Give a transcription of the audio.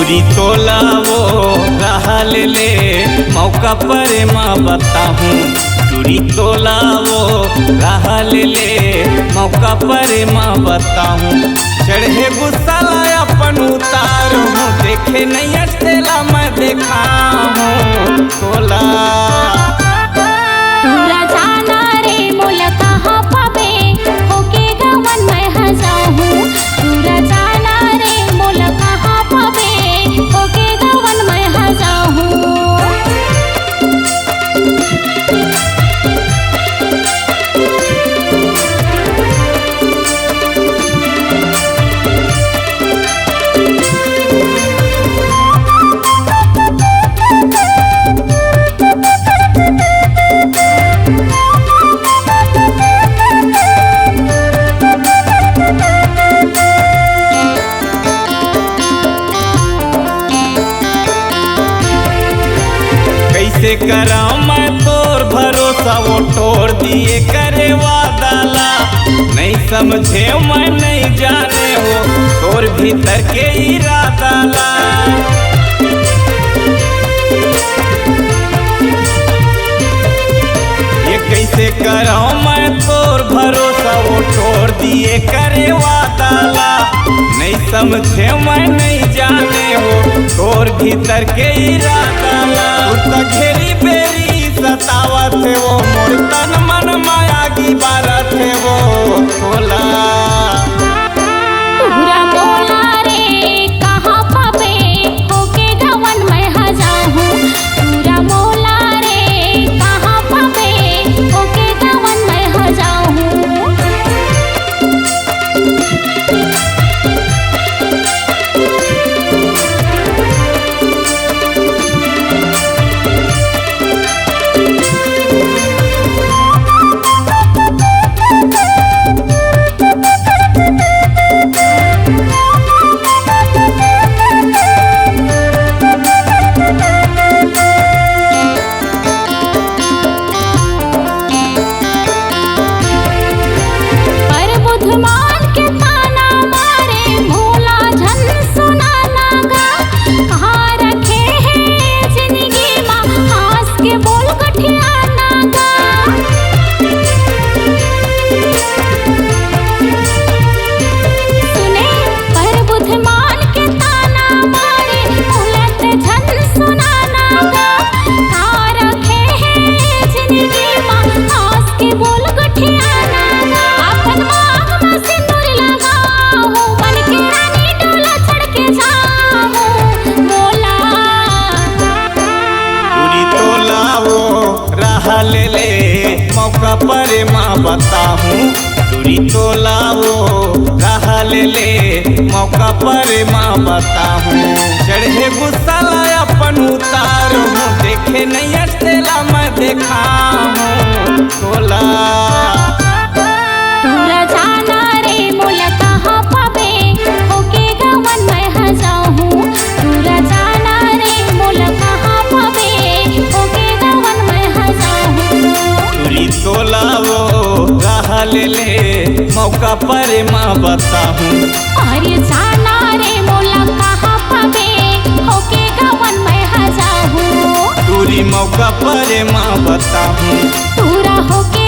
दूरी तोला वो रहा ले मौका पर माँ बताहूँ। दूरी तोला वो रहा ले मौका पर माँ बताहूँ। चढ़े गुस्सा लाया अपन उतार हूँ, देखे नहीं अष्टेला मैं देखा हूँ तोला। तोरा जाना रे मोल कहाँ पावे होके गवन मैं हजाहूँ। तोरा जाना रे मोल कहाँ पावे होके गवन मैं हजाहूँ। कैसे करा मैं तोर भरोसा वो तोड़ दिए करे वादाला। नहीं समझे मैं नहीं जाने हो तोर भीतर के इरादाला। ये कैसे करा मैं तोर भरोसा वो तोड़ दिए करे वादाला। नहीं समझे मैं नहीं जाने हो तोर भीतर के इरादाला। घेरी बेरी सतावत है वो मोर तन मन माया की बारत है वो तोला। तोरा मोला रे कहाँ पावे होके गवन मैं हजाहूँ। तोरा मोला रे कहाँ पावे होके गवन मैं हजाहूँ। ले मौका पर माँ बताहूँ। दूरी तोला वो रहा ले मौका पर माँ बताहूँ। चढ़े गुस्सा लाया अपन उतार हूँ, देखे नहीं अष्टेला मैं देखा हूँ तोला। तोरा जाना रे मोल कहाँ पावे होके गवन मैं हजाहूँ। तोरा जाना रे मोल कहाँ पावे होके गवन मैं हजाहूँ। दूरी तोला वो रहा ले मौका पर माँ बताहूँ। अरे जाना रे मोल कहाँ पावे होके गवन मैं हजाहूँ। दूरी मौका पर माँ बताहूँ। तोरा होके